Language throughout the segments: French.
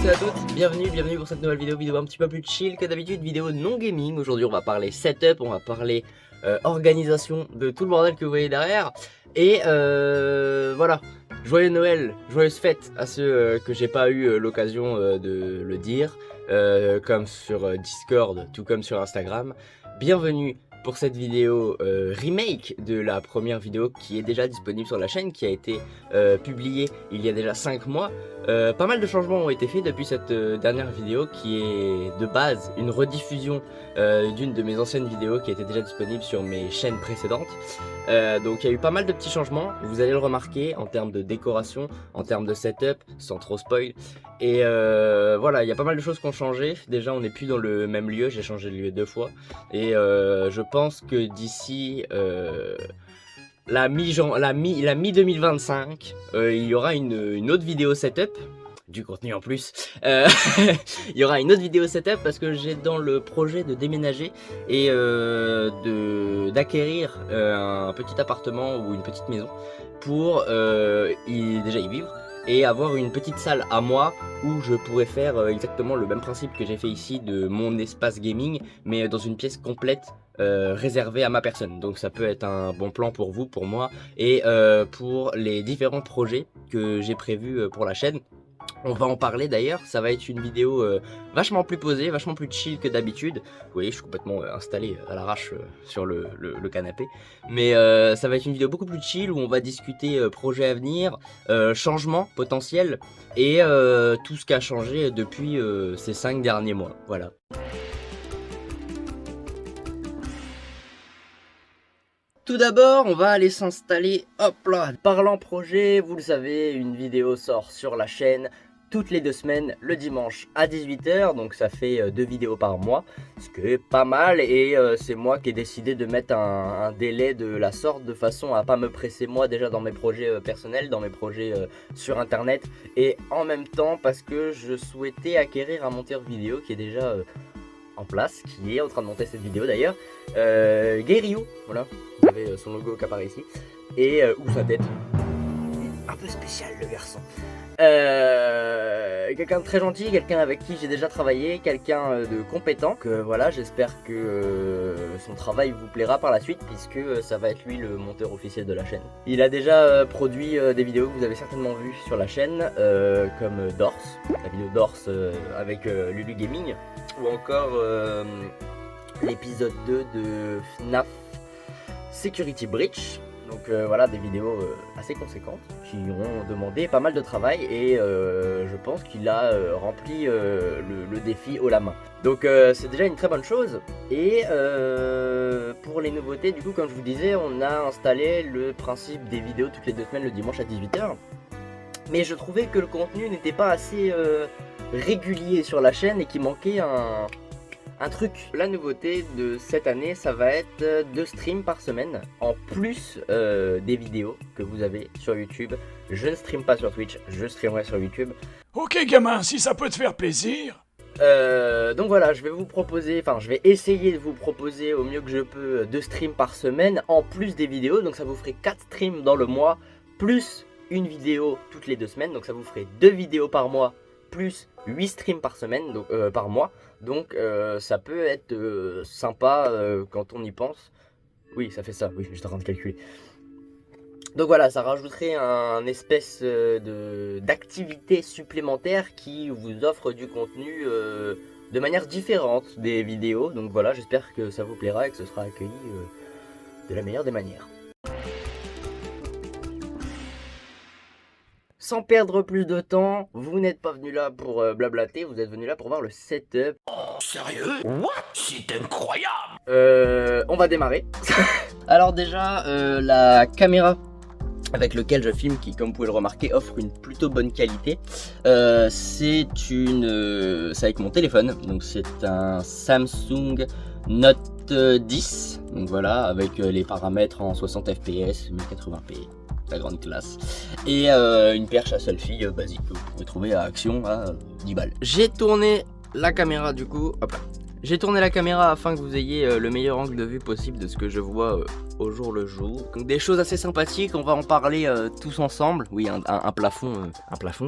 et à toutes, bienvenue pour cette nouvelle vidéo un petit peu plus chill que d'habitude, vidéo non gaming. Aujourd'hui on va parler setup, on va parler organisation de tout le bordel que vous voyez derrière. Et voilà, joyeux Noël, joyeuses fêtes à ceux que j'ai pas eu l'occasion de le dire, comme sur Discord, tout comme sur Instagram. Bienvenue pour cette vidéo remake de la première vidéo qui est déjà disponible sur la chaîne, qui a été publiée il y a déjà 5 mois. Pas mal de changements ont été faits depuis cette dernière vidéo qui est de base une rediffusion d'une de mes anciennes vidéos qui était déjà disponible sur mes chaînes précédentes. Donc il y a eu pas mal de petits changements, vous allez le remarquer en termes de décoration, en termes de setup, sans trop spoil. Et voilà, il y a pas mal de choses qui ont changé. Déjà on n'est plus dans le même lieu, j'ai changé de lieu 2 fois. Et je pense que d'ici la mi-2025, il y aura une autre vidéo setup, du contenu en plus. Il y aura une autre vidéo setup parce que j'ai dans le projet de déménager et d'acquérir un petit appartement ou une petite maison pour déjà y vivre et avoir une petite salle à moi où je pourrais faire exactement le même principe que j'ai fait ici de mon espace gaming, mais dans une pièce complète réservée à ma personne. Donc ça peut être un bon plan pour vous, pour moi et pour les différents projets que j'ai prévus pour la chaîne. On va en parler d'ailleurs, ça va être une vidéo vachement plus posée, vachement plus chill que d'habitude. Vous voyez, je suis complètement installé à l'arrache sur le canapé. Mais ça va être une vidéo beaucoup plus chill où on va discuter projets à venir, changements potentiels et tout ce qui a changé depuis ces 5 derniers mois. Voilà. Tout d'abord, on va aller s'installer, hop là. Parlant projet, vous le savez, une vidéo sort sur la chaîne toutes les 2 semaines, le dimanche à 18 h, donc ça fait 2 vidéos par mois, ce qui est pas mal, et c'est moi qui ai décidé de mettre un délai de la sorte, de façon à pas me presser moi déjà dans mes projets personnels, dans mes projets sur internet, et en même temps parce que je souhaitais acquérir un monteur vidéo qui est déjà en place, qui est en train de monter cette vidéo d'ailleurs, Guerrero, voilà, vous avez son logo qui apparaît ici, et ou sa tête, un peu spécial le garçon. Quelqu'un de très gentil, quelqu'un avec qui j'ai déjà travaillé, quelqu'un de compétent, que voilà, j'espère que son travail vous plaira par la suite puisque ça va être lui le monteur officiel de la chaîne. Il a déjà produit des vidéos que vous avez certainement vues sur la chaîne, comme Dors, la vidéo Dors avec Lulu Gaming, ou encore l'épisode 2 de FNAF Security Breach. Donc voilà, des vidéos assez conséquentes qui ont demandé pas mal de travail et je pense qu'il a rempli le défi haut la main. Donc c'est déjà une très bonne chose. Et pour les nouveautés, du coup, comme je vous disais, on a installé le principe des vidéos toutes les 2 semaines le dimanche à 18 h. Mais je trouvais que le contenu n'était pas assez régulier sur la chaîne et qu'il manquait un truc. La nouveauté de cette année, ça va être 2 streams par semaine, en plus des vidéos que vous avez sur YouTube. Je ne stream pas sur Twitch, je streamerai sur YouTube. Ok gamin, si ça peut te faire plaisir. Donc voilà, je vais essayer de vous proposer au mieux que je peux 2 streams par semaine, en plus des vidéos. Donc ça vous ferait 4 streams dans le mois, plus une vidéo toutes les 2 semaines. Donc ça vous ferait 2 vidéos par mois, plus 8 streams par semaine, donc par mois. Donc ça peut être sympa quand on y pense. Oui, ça fait ça, oui, j'étais en train de calculer. Donc voilà, ça rajouterait un espèce d'activité supplémentaire qui vous offre du contenu de manière différente des vidéos. Donc voilà, j'espère que ça vous plaira et que ce sera accueilli de la meilleure des manières. Sans perdre plus de temps, vous n'êtes pas venu là pour blablater, vous êtes venu là pour voir le setup. Oh, sérieux? What? C'est incroyable! On va démarrer. Alors déjà, la caméra avec laquelle je filme, qui comme vous pouvez le remarquer offre une plutôt bonne qualité. C'est avec mon téléphone, donc c'est un Samsung Note 10. Donc voilà, avec les paramètres en 60 fps, 1080p. La grande classe, et une perche à selfie basique que vous pouvez trouver à Action à 10 balles. J'ai tourné la caméra du coup, hop là, J'ai tourné la caméra afin que vous ayez le meilleur angle de vue possible de ce que je vois au jour le jour. Donc des choses assez sympathiques, on va en parler tous ensemble. Oui, un plafond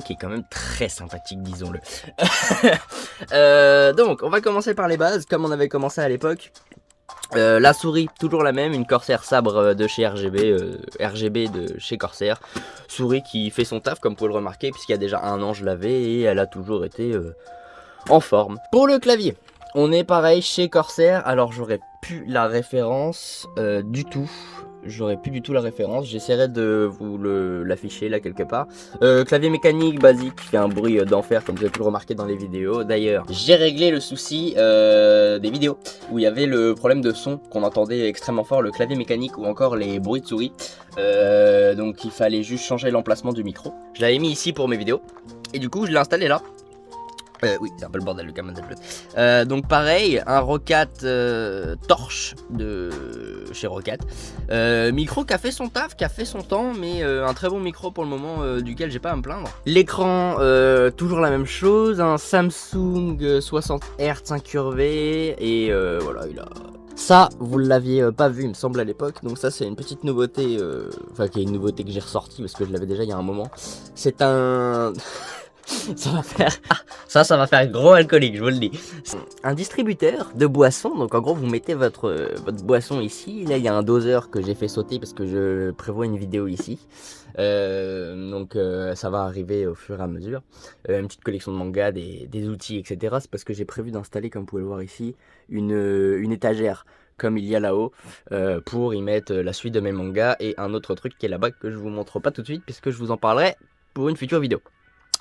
qui est quand même très sympathique, disons-le. Donc on va commencer par les bases, comme on avait commencé à l'époque. La souris, toujours la même, une Corsair Sabre de chez RGB de chez Corsair. Souris qui fait son taf, comme vous pouvez le remarquer, puisqu'il y a déjà un an je l'avais et elle a toujours été en forme. Pour le clavier, on est pareil chez Corsair. Alors j'aurais plus la référence du tout. J'aurais plus du tout la référence. J'essaierai de vous l'afficher là quelque part. Clavier mécanique basique qui fait un bruit d'enfer comme vous avez pu le remarquer dans les vidéos. D'ailleurs, j'ai réglé le souci des vidéos où il y avait le problème de son qu'on entendait extrêmement fort, le clavier mécanique ou encore les bruits de souris. Donc il fallait juste changer l'emplacement du micro. Je l'avais mis ici pour mes vidéos et du coup je l'ai installé là. Oui, c'est un peu le bordel le Camon Z. Donc pareil, un Roccat Torche de chez Roccat. Micro qui a fait son taf, qui a fait son temps, mais un très bon micro pour le moment duquel j'ai pas à me plaindre. L'écran, toujours la même chose, un Samsung 60 Hz incurvé et voilà, il a... Ça, vous ne l'aviez pas vu, il me semble, à l'époque. Donc ça, c'est une petite nouveauté, enfin qui est une nouveauté que j'ai ressortie parce que je l'avais déjà il y a un moment. C'est un... Ça va faire gros alcoolique, je vous le dis. Un distributeur de boissons, donc en gros vous mettez votre boisson ici. Là il y a un doseur que j'ai fait sauter parce que je prévois une vidéo ici. Donc ça va arriver au fur et à mesure. Une petite collection de mangas, des outils, etc. C'est parce que j'ai prévu d'installer, comme vous pouvez le voir ici, une étagère comme il y a là-haut pour y mettre la suite de mes mangas et un autre truc qui est là-bas que je vous montre pas tout de suite puisque je vous en parlerai pour une future vidéo.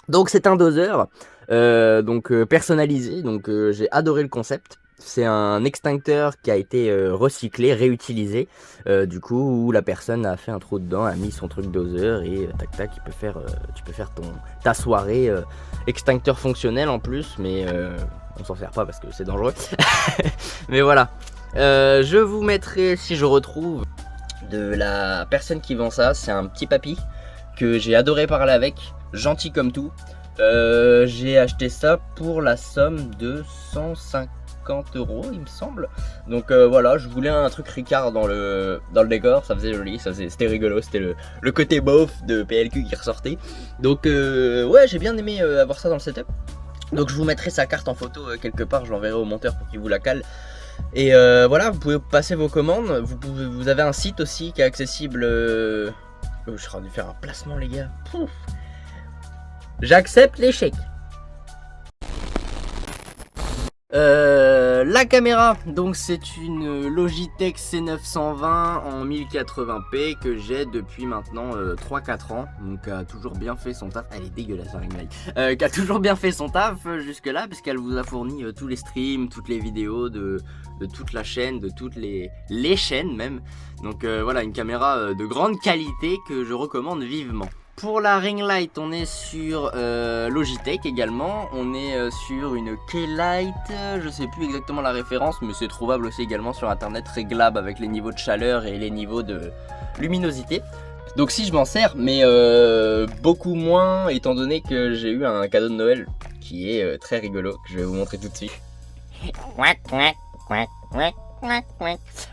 Donc c'est un doseur personnalisé, donc j'ai adoré le concept. C'est un extincteur qui a été recyclé, réutilisé, du coup où la personne a fait un trou dedans, a mis son truc doseur et tac tac, tu peux faire ta soirée extincteur fonctionnel en plus, mais on s'en sert pas parce que c'est dangereux. Mais voilà, je vous mettrai, si je retrouve, de la personne qui vend ça. C'est un petit papy que j'ai adoré parler avec, gentil comme tout. J'ai acheté ça pour la somme de 150 € il me semble. Donc voilà, je voulais un truc Ricard dans le décor, ça faisait joli, c'était rigolo, c'était le côté beauf de PLQ qui ressortait. Donc ouais, j'ai bien aimé avoir ça dans le setup. Donc je vous mettrai sa carte en photo quelque part, je l'enverrai au monteur pour qu'il vous la cale. Et voilà, vous pouvez passer vos commandes. Vous avez un site aussi qui est accessible. Je suis rendu faire un placement, les gars. Pouf. J'accepte l'échec. La caméra, donc c'est une Logitech C920 en 1080p que j'ai depuis maintenant 3-4 ans. Donc a toujours bien fait son taf. Elle est dégueulasse, qui a toujours bien fait son taf jusque là, puisqu'elle vous a fourni tous les streams, toutes les vidéos de toute la chaîne, de toutes les chaînes même. Donc voilà, une caméra de grande qualité que je recommande vivement. Pour la ring light, on est sur Logitech également. On est sur une K-Light, je sais plus exactement la référence, mais c'est trouvable aussi également sur internet, réglable avec les niveaux de chaleur et les niveaux de luminosité. Donc si je m'en sers, mais beaucoup moins étant donné que j'ai eu un cadeau de Noël qui est très rigolo, que je vais vous montrer tout de suite.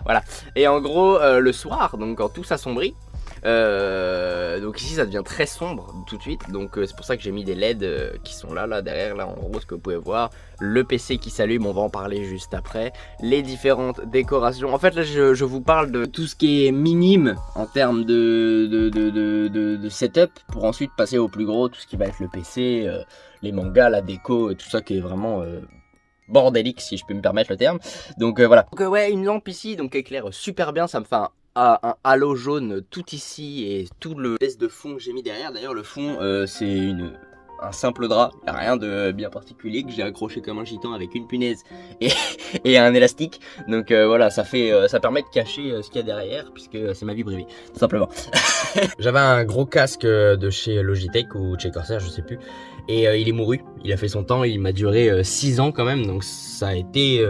Voilà, et en gros le soir, donc quand tout s'assombrit, donc ici ça devient très sombre tout de suite, donc c'est pour ça que j'ai mis des LED qui sont là derrière, là en gros ce que vous pouvez voir, le PC qui s'allume, on va en parler juste après, les différentes décorations. En fait là je vous parle de tout ce qui est minime en termes de setup pour ensuite passer au plus gros, tout ce qui va être le PC, les mangas, la déco, tout ça qui est vraiment bordélique si je peux me permettre le terme. Donc voilà. Donc ouais, une lampe ici donc éclaire super bien, ça me fait un halo jaune tout ici et tout le pièce de fond que j'ai mis derrière. D'ailleurs le fond c'est un simple drap, il n'y a rien de bien particulier que j'ai accroché comme un gitan avec une punaise et un élastique. Donc voilà, ça permet de cacher ce qu'il y a derrière puisque c'est ma vie privée, tout simplement. J'avais un gros casque de chez Logitech ou chez Corsair, je sais plus. Et il est mouru, il a fait son temps, il m'a duré 6 ans quand même, donc ça a été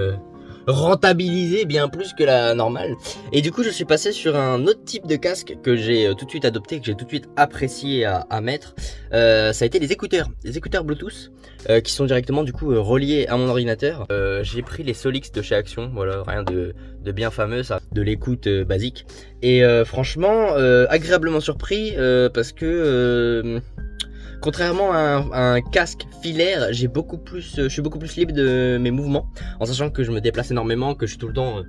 rentabiliser bien plus que la normale. Et du coup je suis passé sur un autre type de casque que j'ai tout de suite adopté, que j'ai tout de suite apprécié à mettre. Ça a été les écouteurs Bluetooth qui sont directement du coup reliés à mon ordinateur. J'ai pris les Solix de chez Action, voilà, rien de bien fameux, ça, de l'écoute basique. Et franchement agréablement surpris parce que contrairement à un casque filaire, je suis beaucoup plus libre de mes mouvements, en sachant que je me déplace énormément, que je suis tout le temps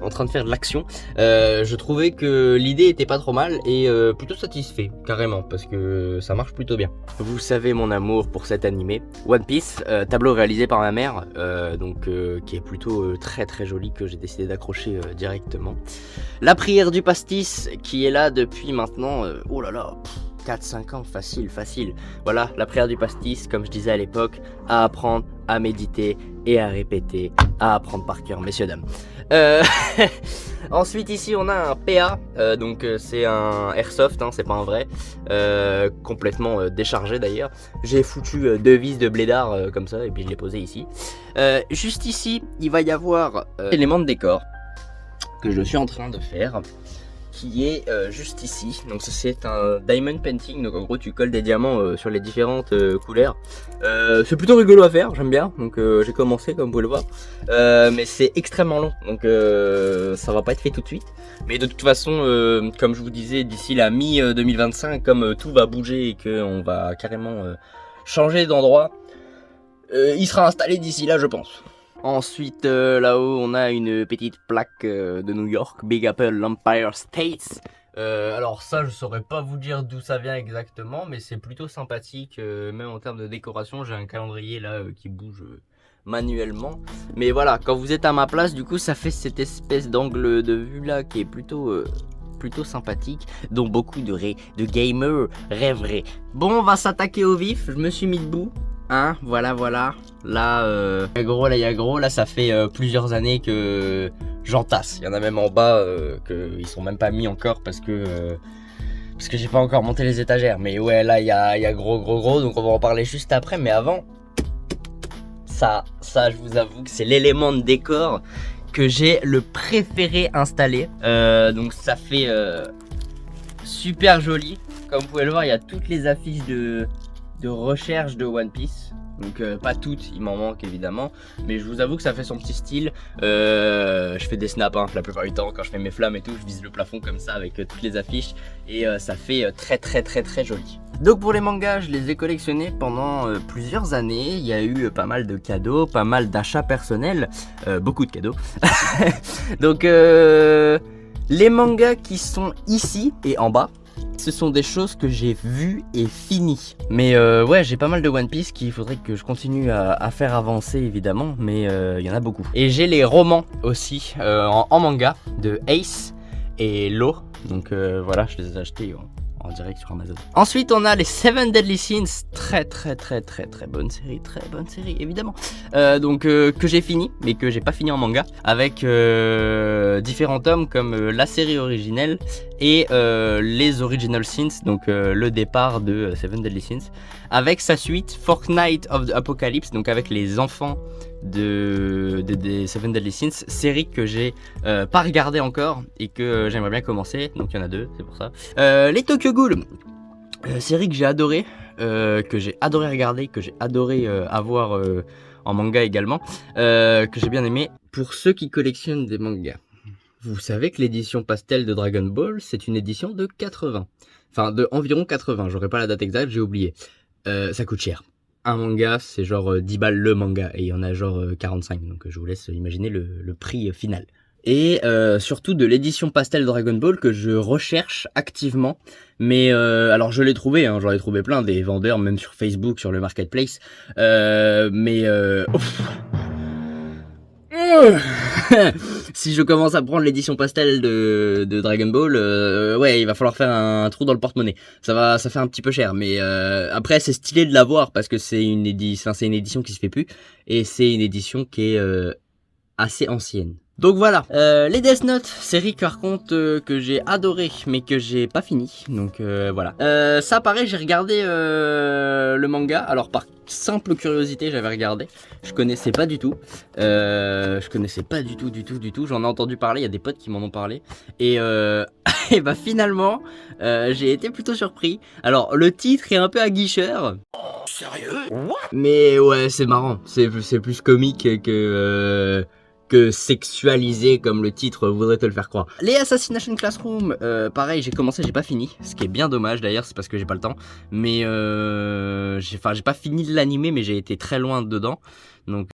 en train de faire de l'action. Je trouvais que l'idée était pas trop mal et plutôt satisfait, carrément, parce que ça marche plutôt bien. Vous savez mon amour pour cet animé, One Piece, tableau réalisé par ma mère, qui est plutôt très très joli, que j'ai décidé d'accrocher directement. La prière du pastis, qui est là depuis maintenant, oh là là, 4-5 ans, facile. Voilà, la prière du pastis, comme je disais à l'époque, à apprendre, à méditer et à répéter, à apprendre par cœur, messieurs, dames. Ensuite ici on a un PA, c'est un airsoft, c'est pas un vrai, complètement déchargé d'ailleurs. J'ai foutu 2 vis de blédard comme ça et puis je l'ai posé ici. Juste ici il va y avoir l'élément de décor que je suis en train de faire, qui est juste ici. Donc ça c'est un diamond painting, donc en gros tu colles des diamants sur les différentes couleurs. C'est plutôt rigolo à faire, j'aime bien, donc j'ai commencé comme vous pouvez le voir, mais c'est extrêmement long, donc ça va pas être fait tout de suite, mais de toute façon comme je vous disais, d'ici la mi-2025, comme tout va bouger et qu'on va carrément changer d'endroit, il sera installé d'ici là je pense. Ensuite, là-haut, on a une petite plaque de New York, Big Apple Empire States. Alors ça, je saurais pas vous dire d'où ça vient exactement, mais c'est plutôt sympathique, même en termes de décoration. J'ai un calendrier là qui bouge manuellement. Mais voilà, quand vous êtes à ma place, du coup, ça fait cette espèce d'angle de vue là qui est plutôt sympathique, dont beaucoup de gamers rêveraient. Bon, on va s'attaquer au vif. Je me suis mis debout. Voilà. Là, y a gros, là ça fait plusieurs années que j'entasse. Il y en a même en bas qu'ils sont même pas mis encore parce que j'ai pas encore monté les étagères. Mais ouais, là il y a gros, donc on va en parler juste après. Mais avant, ça je vous avoue que c'est l'élément de décor que j'ai le préféré installer. Donc ça fait super joli. Comme vous pouvez le voir, il y a toutes les affiches de recherche de One Piece. Donc pas toutes, il m'en manque évidemment, mais je vous avoue que ça fait son petit style. Je fais des snaps la plupart du temps, quand je fais mes flammes et tout, je vise le plafond comme ça avec toutes les affiches et ça fait très joli. Donc pour les mangas, je les ai collectionnés pendant plusieurs années. Il y a eu pas mal de cadeaux, pas mal d'achats personnels, beaucoup de cadeaux. Donc les mangas qui sont ici et en bas, ce sont des choses que j'ai vues et finies. Mais ouais, j'ai pas mal de One Piece qu'il faudrait que je continue à faire avancer évidemment, mais il y en a beaucoup. Et j'ai les romans aussi en manga de Ace et Law. Donc voilà, je les ai achetés en direct sur Amazon. Ensuite on a les Seven Deadly Sins, très bonne série évidemment, que j'ai fini mais que j'ai pas fini en manga, avec différents tomes comme la série originelle et les Original Sins, donc le départ de Seven Deadly Sins, avec sa suite Fortnite of the Apocalypse, donc avec les enfants des Seven Deadly Sins, série que j'ai pas regardé encore et que j'aimerais bien commencer. Donc il y en a 2, c'est pour ça. Les Tokyo Ghoul, série que j'ai adoré regarder, que j'ai adoré avoir en manga également, que j'ai bien aimé. Pour ceux qui collectionnent des mangas, vous savez que l'édition pastel de Dragon Ball, c'est une édition de 80. Enfin, de environ 80, j'aurais pas la date exacte, j'ai oublié. Ça coûte cher. Un manga, c'est genre 10 balles le manga, et il y en a genre 45, donc je vous laisse imaginer le prix final. Et surtout de l'édition pastel Dragon Ball que je recherche activement, mais alors je l'ai trouvé, j'en ai trouvé plein, des vendeurs même sur Facebook, sur le marketplace, si je commence à prendre l'édition pastel de Dragon Ball, ouais, il va falloir faire un trou dans le porte-monnaie. Ça fait un petit peu cher, mais après c'est stylé de l'avoir parce que c'est une édition qui se fait plus et c'est une édition qui est assez ancienne. Donc voilà, les Death Note, série par contre que j'ai adoré mais que j'ai pas fini, donc voilà. Ça pareil, j'ai regardé le manga, alors par simple curiosité j'avais regardé, je connaissais pas du tout, du tout, j'en ai entendu parler, il y a des potes qui m'en ont parlé, et, et bah finalement j'ai été plutôt surpris. Alors le titre est un peu aguicheur. Sérieux? Mais ouais, c'est marrant, c'est plus comique que sexualisé comme le titre voudrait te le faire croire. Les Assassination Classroom, pareil, j'ai commencé, j'ai pas fini, ce qui est bien dommage d'ailleurs, c'est parce que j'ai pas le temps, mais j'ai pas fini de l'animer, mais j'ai été très loin dedans, donc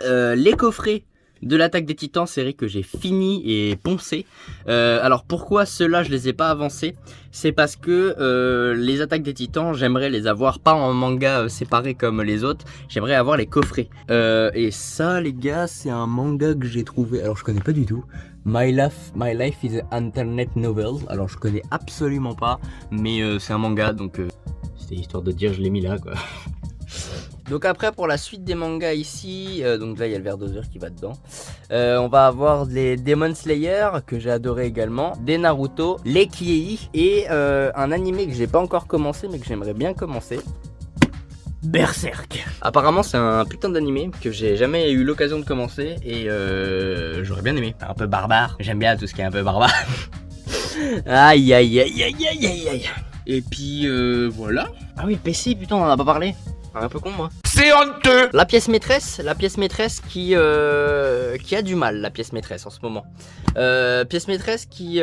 les coffrets de l'Attaque des Titans, série que j'ai fini et poncé. Alors pourquoi ceux-là je les ai pas avancés? C'est parce que les Attaques des Titans, j'aimerais les avoir pas en manga séparé comme les autres, j'aimerais avoir les coffrets. Et ça les gars, c'est un manga que j'ai trouvé, alors je connais pas du tout. My Life is an Internet Novel, alors je connais absolument pas, mais c'est un manga, donc c'était histoire de dire je l'ai mis là quoi. Donc après pour la suite des mangas ici, donc là il y a le Verdozer qui va dedans, on va avoir les Demon Slayer que j'ai adoré également, des Naruto, les Kiei et un animé que j'ai pas encore commencé mais que j'aimerais bien commencer, Berserk. Apparemment c'est un putain d'animé que j'ai jamais eu l'occasion de commencer et j'aurais bien aimé, un peu barbare, j'aime bien tout ce qui est un peu barbare. Aïe aïe aïe aïe aïe aïe aïe. Et puis voilà. Ah oui le PC putain on en a pas parlé. Un peu con moi. C'est honteux. La pièce maîtresse qui a du mal, la pièce maîtresse en ce moment. Pièce maîtresse qui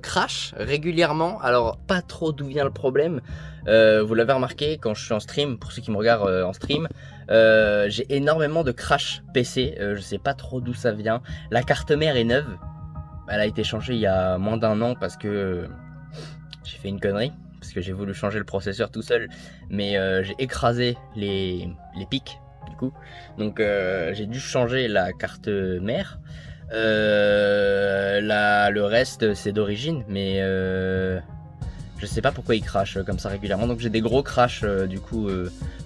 crache régulièrement. Alors pas trop d'où vient le problème. Vous l'avez remarqué quand je suis en stream, pour ceux qui me regardent en stream, j'ai énormément de crash PC. Je sais pas trop d'où ça vient. La carte mère est neuve. Elle a été changée il y a moins d'un an parce que j'ai fait une connerie. Parce que j'ai voulu changer le processeur tout seul, mais j'ai écrasé les pics du coup, donc j'ai dû changer la carte mère. Le reste c'est d'origine, mais je sais pas pourquoi il crache comme ça régulièrement, donc j'ai des gros crashs du coup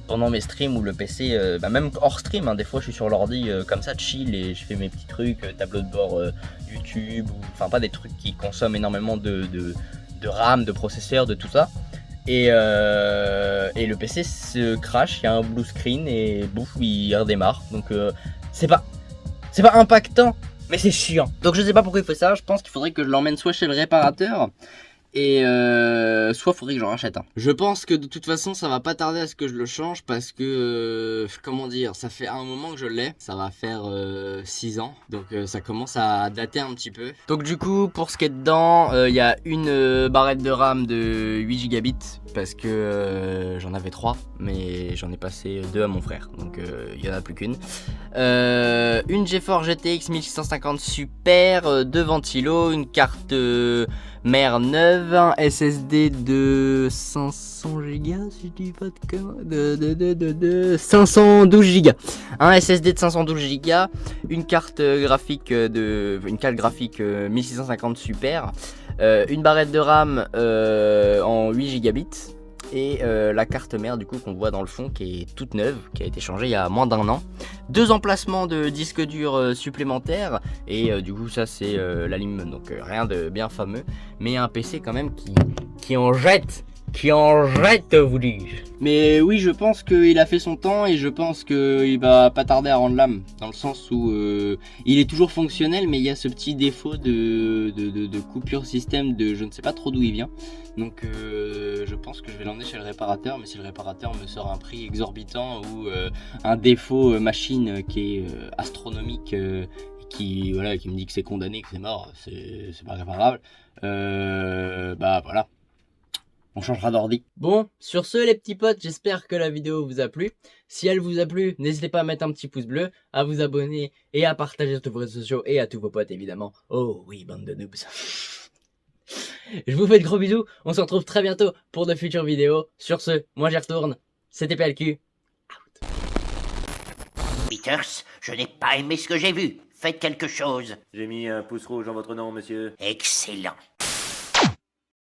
pendant mes streams où le PC, même hors stream, hein, des fois je suis sur l'ordi comme ça chill et je fais mes petits trucs, tableau de bord YouTube, enfin pas des trucs qui consomment énormément de RAM, de processeur, de tout ça. Et le PC se crash, il y a un blue screen et bouf, il redémarre. Donc c'est pas impactant, mais c'est chiant. Donc je sais pas pourquoi il fait ça, je pense qu'il faudrait que je l'emmène soit chez le réparateur, et soit faudrait que j'en rachète un. Je pense que de toute façon ça va pas tarder à ce que je le change parce que comment dire, ça fait un moment que je l'ai, ça va faire 6 ans, donc ça commence à dater un petit peu. Donc du coup pour ce qui est dedans, il y a une barrette de RAM de 8 gigabits parce que j'en avais 3 mais j'en ai passé 2 à mon frère, donc il y en a plus qu'une. Une GeForce GTX 1650 Super, 2 ventilos, une carte mère neuve, un SSD de 500 Go si je dis pas de conneries, de 512 Go, un SSD de 512 Go, une carte graphique 1650 Super, une barrette de RAM en 8 gigabits et la carte mère du coup qu'on voit dans le fond qui est toute neuve, qui a été changée il y a moins d'un an, 2 emplacements de disque dur supplémentaires et du coup ça c'est la lime, donc rien de bien fameux, mais un PC quand même qui en jette, vous dis-je. Mais oui, je pense qu'il a fait son temps et je pense qu'il va pas tarder à rendre l'âme, dans le sens où il est toujours fonctionnel, mais il y a ce petit défaut de coupure système, de je ne sais pas trop d'où il vient. Donc je pense que je vais l'emmener chez le réparateur, mais si le réparateur me sort un prix exorbitant ou un défaut machine qui est astronomique, qui me dit que c'est condamné, que c'est mort, c'est pas réparable, bah voilà. On changera d'ordi. Bon, sur ce les petits potes, j'espère que la vidéo vous a plu. Si elle vous a plu, n'hésitez pas à mettre un petit pouce bleu, à vous abonner et à partager sur tous vos réseaux sociaux et à tous vos potes évidemment. Oh oui, bande de noobs. Je vous fais de gros bisous, on se retrouve très bientôt pour de futures vidéos. Sur ce, moi j'y retourne, c'était PLQ. Peters, je n'ai pas aimé ce que j'ai vu. Faites quelque chose. J'ai mis un pouce rouge en votre nom, monsieur. Excellent.